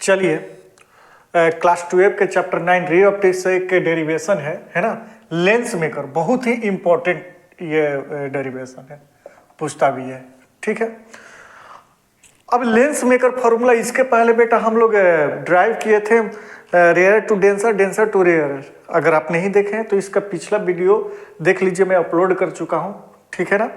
चलिए क्लास 12 के chapter 9 ray optics से एक डेरिवेशन है ना, लेंस मेकर। बहुत ही इंपॉर्टेंट ये डेरिवेशन है, पूछता भी है। ठीक है, अब लेंस मेकर फॉर्मूला, इसके पहले बेटा हम लोग ड्राइव किए थे rarer to denser, denser to rarer. अगर आप नहीं देखे हैं तो इसका पिछला वीडियो देख लीजिए, मैं अपलोड कर चुका हूं। ठीक है ना,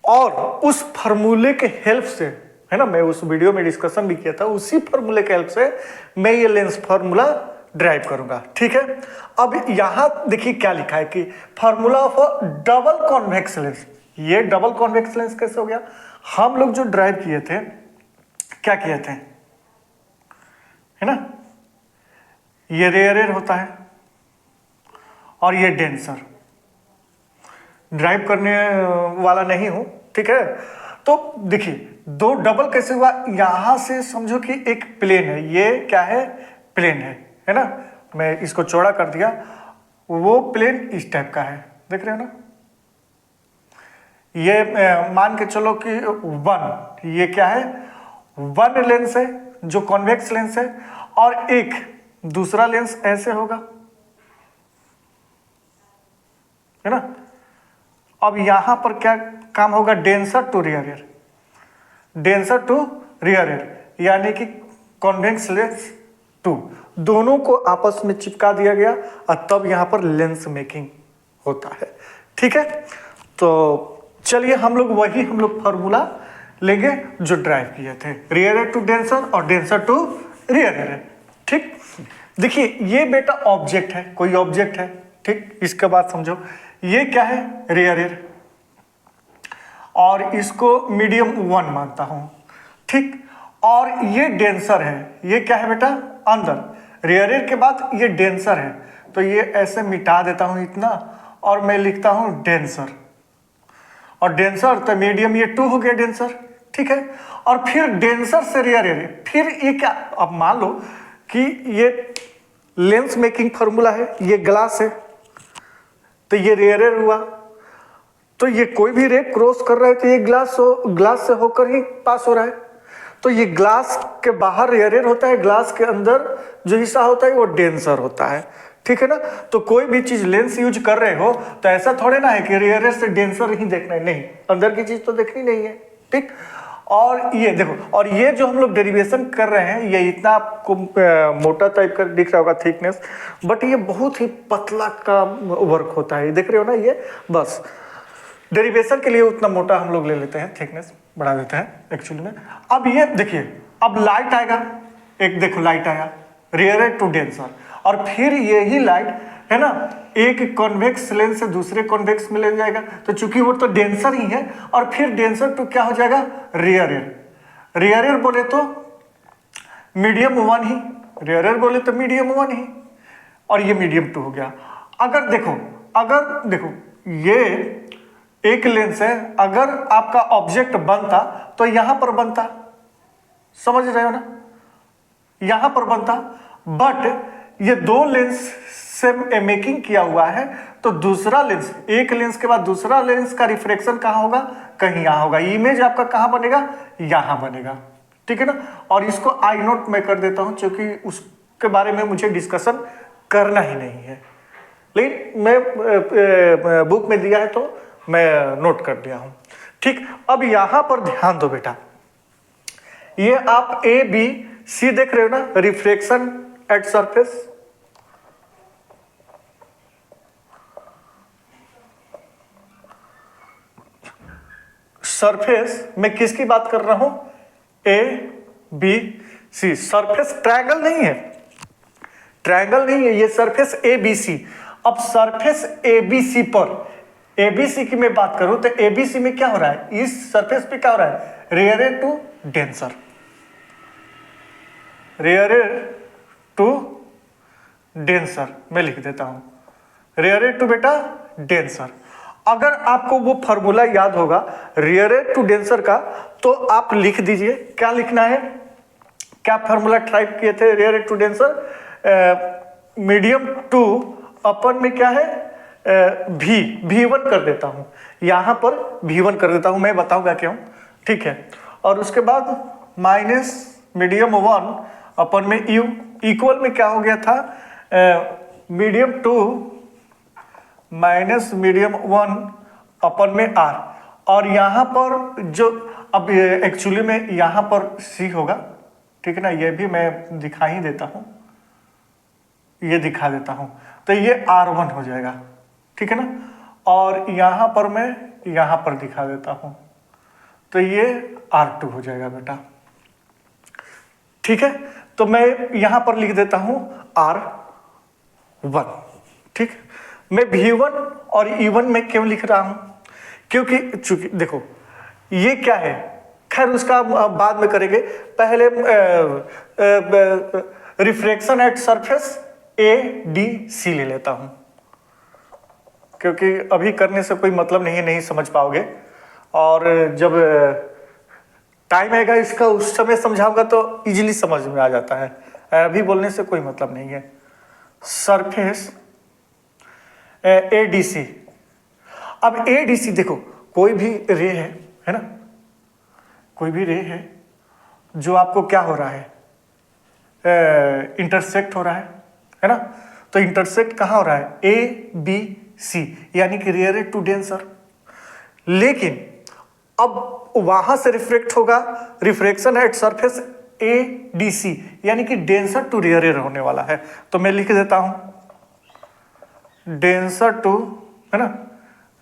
और उस फार्मूले के हेल्प से, है ना, मैं उस वीडियो में डिस्कशन भी किया था, उसी फार्मूले के हेल्प से मैं ये लेंस फार्मूला ड्राइव करूंगा। ठीक है, अब यहां देखिए क्या लिखा है कि formula of double convex lens. ये डबल कॉन्वेक्स लेंस कैसे हो गया? हम लोग जो ड्राइव किए थे, क्या किए थे, है ना, ये रेयर होता है और ये डेंसर। ड्राइव करने वाला नहीं हूं, ठीक है। तो देखिए दो डबल कैसे हुआ, यहां से समझो कि एक प्लेन है, ये क्या है, प्लेन है ना। मैं इसको चौड़ा कर दिया, वो प्लेन इस टाइप का है, देख रहे हो ना। ये मान के चलो कि वन, ये क्या है, वन लेंस है जो कॉन्वेक्स लेंस है, और एक दूसरा लेंस ऐसे होगा, है ना। अब यहां पर क्या काम होगा, denser to rarer, denser to rarer, यानी कि कॉन्वेक्स लेंस टू, दोनों को आपस में चिपका दिया गया और तब यहां पर लेंस मेकिंग होता है। ठीक है, तो चलिए हम लोग फॉर्मूला लेंगे जो ड्राइव किए थे, रियर टू डेंसर और डेंसर टू रियर। ठीक, देखिए ये बेटा ऑब्जेक्ट है, कोई ऑब्जेक्ट है। ठीक, इसके बाद समझो ये क्या है, रियर, और इसको मीडियम 1 मानता हूं। ठीक, और ये डेंसर है, ये क्या है बेटा, अंदर। रियर के बाद ये डेंसर है, तो ये ऐसे मिटा देता हूं इतना, और मैं लिखता हूं डेंसर, और डेंसर तो मीडियम, ये 2 हो गया डेंसर। ठीक है, और फिर डेंसर से रियर, फिर ये क्या, अब मान लो कि ये लेंस मेकिंग फार्मूला है, ये ग्लास है, तो ये रियर हुआ, तो ये कोई भी रे क्रॉस कर रहा है तो ये ग्लास से होकर ही पास हो रहा है, तो ये ग्लास के बाहर रियर होता है, ग्लास के अंदर जो हिस्सा होता है वो डेंसर होता है। ठीक है ना, तो कोई भी चीज लेंस यूज कर रहे हो तो ऐसा थोड़े ना है कि रियर से डेंसर ही देखना है, नहीं, अंदर की चीज तो देखनी नहीं है। ठीक, और ये देखो, और ये जो हम लोग डेरिवेशन कर रहे हैं, ये इतना आपको मोटा टाइप का दिख रहा होगा थिकनेस, बट ये बहुत ही पतला का वर्क होता है, देख रहे हो ना। ये बस डेरिवेशन के लिए उतना मोटा हम लोग ले लेते हैं, थिकनेस बढ़ा देते हैं एक्चुअली में। अब ये देखिए, अब लाइट आएगा, एक देखो लाइट आया, रियर टू डेंसर, और फिर यही लाइट, है ना, एक कॉन्वेक्स लेंस से दूसरे कॉन्वेक्स में ले जाएगा, तो चूंकि वो तो डेंसर ही है, और फिर डेंसर टू क्या हो जाएगा, रियर बोले तो मीडियम 1 ही, रियर बोले तो मीडियम 1 ही, और ये मीडियम 2 हो गया। अगर देखो ये एक लेंस है, अगर आपका ऑब्जेक्ट बनता तो यहां पर बनता, समझ रहे हो ना, यहां पर बनता, बट ये दो लेंस से मेकिंग किया हुआ है, तो दूसरा लेंस, एक लेंस के बाद दूसरा लेंस का रिफ्रेक्शन कहां होगा, कहीं यहां होगा, इमेज आपका कहां बनेगा, यहां बनेगा। ठीक है ना, और इसको आई नोट मैं कर देता हूं, क्योंकि उसके बारे में मुझे डिस्कशन करना ही नहीं है, लेकिन मैं बुक में दिया है तो मैं नोट कर दिया हूं। ठीक, अब यहां पर ध्यान दो बेटा, ये आप ए बी सी देख रहे हो ना, रिफ्लेक्शन एट सरफेस, सरफेस में किसकी बात कर रहा हूं, A B C, surface triangle नहीं है, ट्रायंगल नहीं है, ये सरफेस ए बी सी। अब सरफेस ए बी सी पर, एबीसी की मैं बात करूं तो एबीसी में क्या हो रहा है, इस सरफेस पे क्या हो रहा है, rarer to denser, rarer to denser, मैं लिख देता हूं रियर टू बेटा डेंसर। अगर आपको वो फॉर्मूला याद होगा रियर टू डेंसर का, तो आप लिख दीजिए, क्या लिखना है, क्या फॉर्मूला टाइप किए थे, रियर टू डेंसर मीडियम 2 अपन में क्या है, V1 कर देता हूं, यहां पर V1 कर देता हूं, मैं बताऊंगा क्यों। ठीक है, और उसके बाद मीडियम 1 अपन में यू इक्वल में क्या हो गया था, मीडियम 2 माइनस मीडियम 1 अपन में आर। और यहाँ पर जो अब एक्चुअली में यहाँ पर सी होगा, ठीक है ना, ये भी मैं दिखा ही देता हूँ, ये दिखा देता हूँ। तो ये R1 हो जाएगा, ठीक है ना। और यहाँ पर मैं यहाँ पर दिखा देता हूँ, तो ये R2 हो जाएगा बेटा, ठीक है। तो मैं यहाँ पर लिख देता हूँ R1, ठीक। मैं V1 और E1 में क्यों लिख रहा हूँ, क्योंकि चूंकि देखो ये क्या है, खैर उसका बाद में करेंगे। पहले रिफ्रैक्शन एट सरफेस ADC ले लेता हूं, क्योंकि अभी करने से कोई मतलब नहीं है, नहीं समझ पाओगे। और जब टाइम आएगा इसका उस समय समझाऊंगा तो इजीली समझ में आ जाता है, अभी बोलने से कोई मतलब नहीं है। सरफेस ADC, अब ADC देखो कोई भी रे है ना, कोई भी रे है जो आपको क्या हो रहा है, इंटरसेक्ट हो रहा है ना। तो इंटरसेक्ट कहाँ हो रहा है, ABC, यानी कि रेयर टू डेंसर। लेकिन अब वहां से रिफ्लेक्ट होगा, रिफ्रैक्शन एट सरफेस ADC, यानी कि डेंसर टू रेयर होने वाला है। तो मैं लिख देता हूं डेंसर टू, है ना,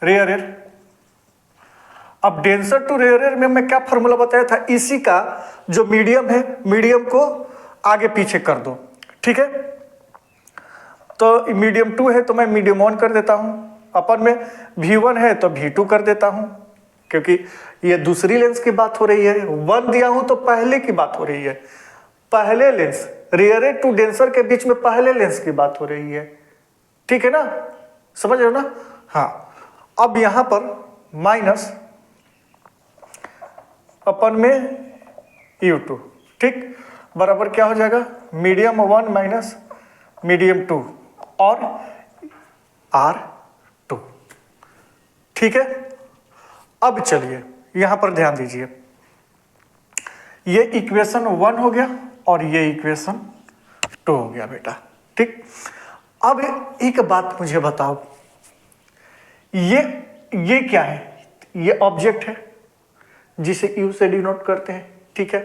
रेयर। अब डेंसर टू रेयर में मैं क्या फॉर्मूला बताया था, इसी का जो मीडियम है, मीडियम को आगे पीछे कर दो, ठीक है। तो मीडियम 2 है तो मैं मीडियम 1 कर देता हूं, अपन में V1 है तो V2 कर देता हूं, क्योंकि ये दूसरी लेंस की बात हो रही है। 1 दिया हूं तो पहले की बात हो रही है, पहले लेंस, रेयर टू डेंसर के बीच में पहले लेंस की बात हो रही है, ठीक है ना, समझ रहे हो ना। हाँ, अब यहां पर माइनस अपन में U2, ठीक, बराबर क्या हो जाएगा, मीडियम 1 माइनस मीडियम 2 और R2, ठीक है। अब चलिए यहां पर ध्यान दीजिए, ये इक्वेशन 1 हो गया और ये इक्वेशन 2 हो गया बेटा, ठीक। अब एक बात मुझे बताओ, ये क्या है, ये ऑब्जेक्ट है जिसे U से डिनोट करते हैं, ठीक है।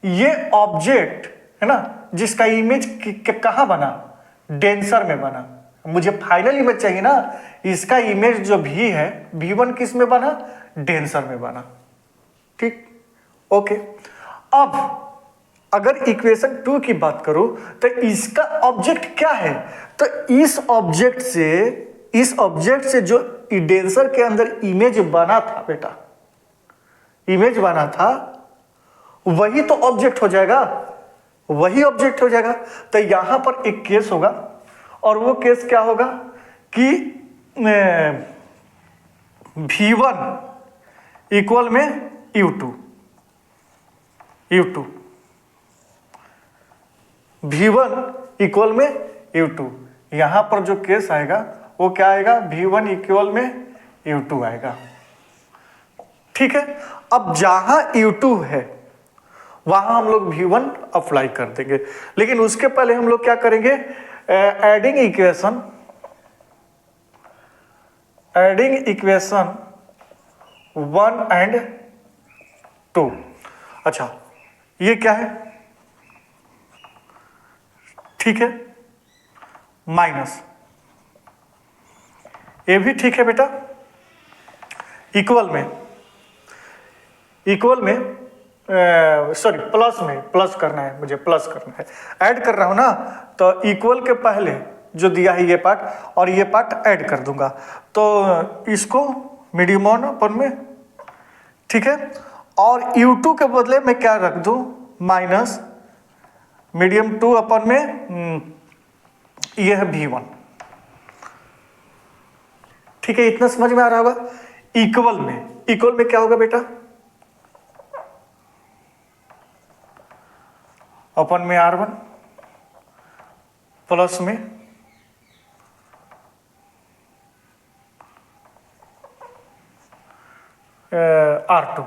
ये ऑब्जेक्ट है ना, जिसका इमेज कहां बना, डेंसर में बना। मुझे फाइनल इमेज चाहिए ना, इसका इमेज जो भी है V1 किस में बना, डेंसर में बना, ठीक, ओके। अब अगर इक्वेशन 2 की बात करूं तो इसका ऑब्जेक्ट क्या है, तो इस ऑब्जेक्ट से जो डेंसर के अंदर इमेज बना था बेटा, इमेज बना था, वही तो ऑब्जेक्ट हो जाएगा, वही ऑब्जेक्ट हो जाएगा। तो यहां पर एक केस होगा, और वो केस क्या होगा कि V1 इक्वल में U2, V1 इक्वल में U2। यहां पर जो केस आएगा वो क्या आएगा, V1 इक्वल में U2 आएगा, ठीक है। अब जहां U2 है वहां हम लोग V1 अप्लाई कर देंगे, लेकिन उसके पहले हम लोग क्या करेंगे, एडिंग इक्वेशन 1 एंड 2। अच्छा, ये क्या है, ठीक है, माइनस, ये भी ठीक है बेटा। इक्वल में सॉरी प्लस करना है, मुझे प्लस करना है, ऐड कर रहा हूं ना, तो इक्वल के पहले जो दिया है ये पार्ट और ये पार्ट ऐड कर दूंगा, तो इसको मीडियम 1 अपन में, ठीक है। और U2 के बदले मैं क्या रख दूं, माइनस मीडियम 2 अपन में ये है V1, ठीक है। इतना समझ में आ रहा होगा। इक्वल में क्या होगा बेटा, अपन में R1 प्लस में R2,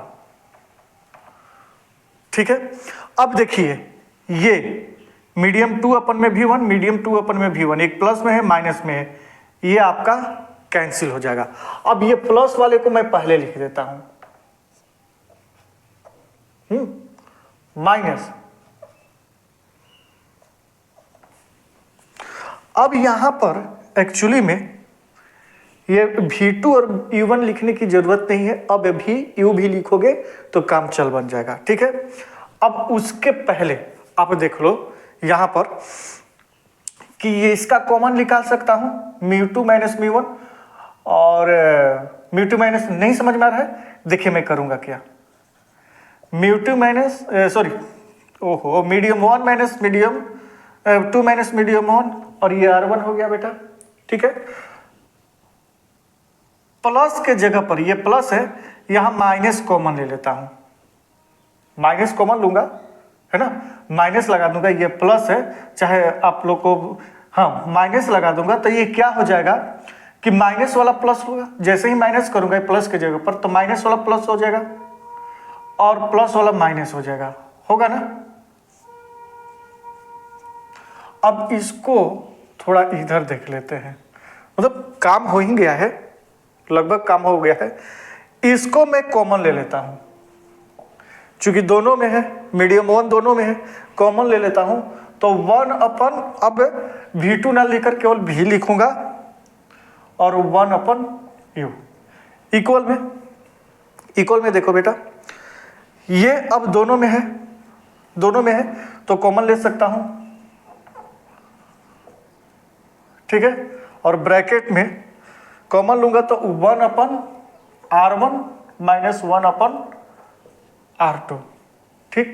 ठीक है। अब देखिए ये मीडियम 2 अपन में V1, मीडियम 2 अपन में V1, एक प्लस में है माइनस में है, ये आपका कैंसिल हो जाएगा। अब ये प्लस वाले को मैं पहले लिख देता हूं, माइनस। अब यहां पर एक्चुअली में ये V2 और U1 लिखने की जरूरत नहीं है, अब भी U भी लिखोगे तो काम चल बन जाएगा, ठीक है। अब उसके पहले आप देख लो यहां पर कि ये इसका कॉमन निकाल सकता हूं, μ2 माइनस μ1, और μ2 माइनस नहीं समझ में आ रहा है, देखिए मैं करूंगा क्या, μ2 माइनस ओहो medium 1 minus medium 2 minus medium 1, और ये R1 हो गया बेटा, ठीक है। प्लस के जगह पर ये प्लस है, यहां माइनस कॉमन ले लेता हूं, माइनस कॉमन लूंगा है ना, माइनस लगा दूंगा, ये प्लस है, चाहे आप लोग को हाँ माइनस लगा दूंगा, तो ये क्या हो जाएगा कि माइनस वाला प्लस होगा, जैसे ही माइनस करूंगा प्लस के जगह पर तो माइनस वाला प्लस हो जाएगा और प्लस वाला माइनस हो जाएगा, होगा ना। अब इसको थोड़ा इधर देख लेते हैं, मतलब काम हो ही गया है, लगभग काम हो गया है। इसको मैं कॉमन ले लेता हूं, चूंकि दोनों में है, मीडियम 1 दोनों में है, कॉमन ले लेता हूं, तो 1 अपन अब V2 ना लेकर केवल V लिखूंगा और 1 अपन U इक्वल में देखो बेटा, ये अब दोनों में है तो कॉमन ले सकता हूं, ठीक है। और ब्रैकेट में कॉमन लूंगा तो 1 अपन R1 माइनस 1 अपन R2, ठीक।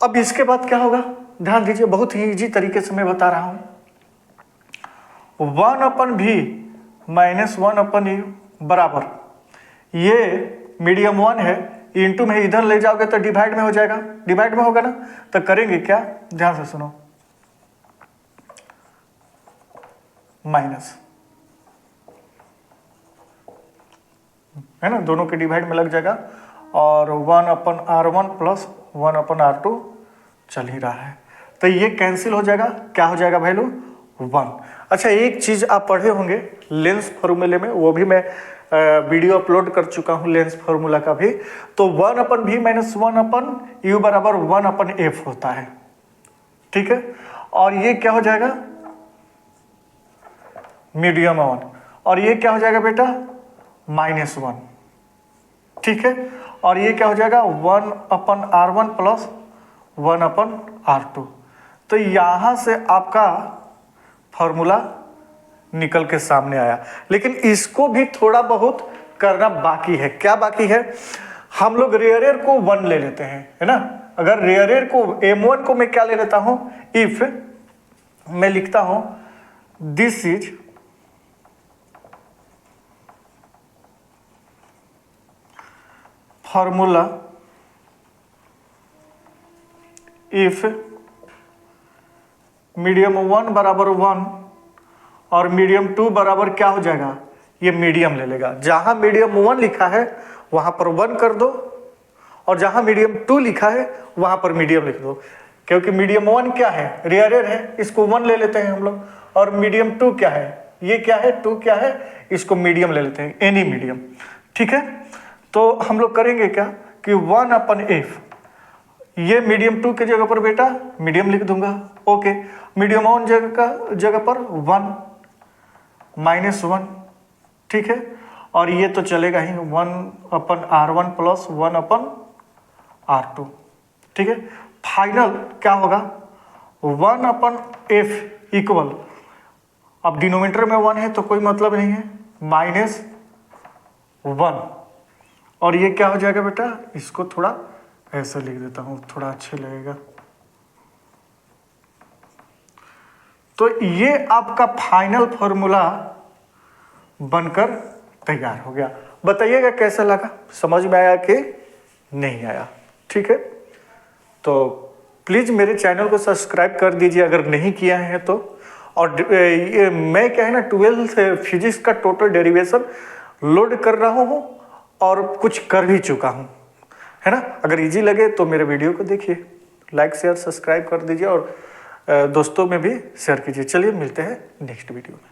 अब इसके बाद क्या होगा, ध्यान दीजिए, बहुत ही इजी तरीके से मैं बता रहा हूं, 1 अपन V माइनस 1 अपन U बराबर, ये मीडियम 1 है, इंटू में इधर ले जाओगे तो डिवाइड में हो जाएगा, डिवाइड में होगा ना, तो करेंगे क्या, ध्यान से सुनो, माइनस है ना, दोनों के डिवाइड में लग जाएगा, और 1 अपन R1 प्लस 1 अपन R2 चल ही रहा है, तो ये कैंसिल हो जाएगा, क्या हो जाएगा वैल्यू 1। अच्छा, एक चीज आप पढ़े होंगे लेंस फॉर्मूले में, वो भी मैं वीडियो अपलोड कर चुका हूं लेंस फॉर्मूला का भी, तो 1 अपन V माइनस 1 अपन U बराबर 1 अपन F होता है, ठीक है। और ये क्या हो जाएगा, मीडियम 1, और ये क्या हो जाएगा बेटा, माइनस 1, ठीक है। और ये क्या हो जाएगा, 1 अपन R1 प्लस 1 अपन R2। तो यहां से आपका फॉर्मूला निकल के सामने आया, लेकिन इसको भी थोड़ा बहुत करना बाकी है। क्या बाकी है, हम लोग रेयर को 1 ले लेते हैं, है ना। अगर रेयर को M1 को मैं क्या ले लेता हूं, इफ मैं लिखता हूं this is formula if medium 1 बराबर 1 और मीडियम 2 बराबर क्या हो जाएगा, ये मीडियम ले लेगा, जहां मीडियम 1 लिखा है वहां पर 1 कर दो, और जहां मीडियम 2 लिखा है वहां पर मीडियम लिख दो, क्योंकि मीडियम 1 क्या है, रेयर है, इसको 1 ले लेते हैं हम लोग, और मीडियम 2 क्या है, ये क्या है, 2 क्या है, इसको मीडियम ले लेते हैं, एनी मीडियम, ठीक है। तो हम लोग करेंगे क्या कि 1 अपन F, ये मीडियम 2 के जगह पर बेटा मीडियम लिख दूंगा, ओके। मीडियम 1 जगह पर 1 माइनस 1, ठीक है। और ये तो चलेगा ही, 1 अपन R1 प्लस 1 अपन R2, ठीक है। फाइनल क्या होगा, 1 अपन F इक्वल, अब डिनोमिनेटर में 1 है तो कोई मतलब नहीं है, माइनस 1, और ये क्या हो जाएगा बेटा, इसको थोड़ा ऐसे लिख देता हूं, थोड़ा अच्छे लगेगा। तो ये आपका फाइनल फॉर्मूला बनकर तैयार हो गया। बताइएगा कैसा लगा, समझ में आया कि नहीं आया, ठीक है। तो प्लीज मेरे चैनल को सब्सक्राइब कर दीजिए अगर नहीं किया है तो। और ये मैं क्या है ना, 12th फिजिक्स का टोटल डेरिवेशन लोड कर रहा हूँ और कुछ कर भी चुका हूँ, है ना। अगर इजी लगे तो मेरे वीडियो को देखिए, लाइक शेयर सब्सक्राइब कर दीजिए और दोस्तों में भी शेयर कीजिए। चलिए मिलते हैं नेक्स्ट वीडियो में।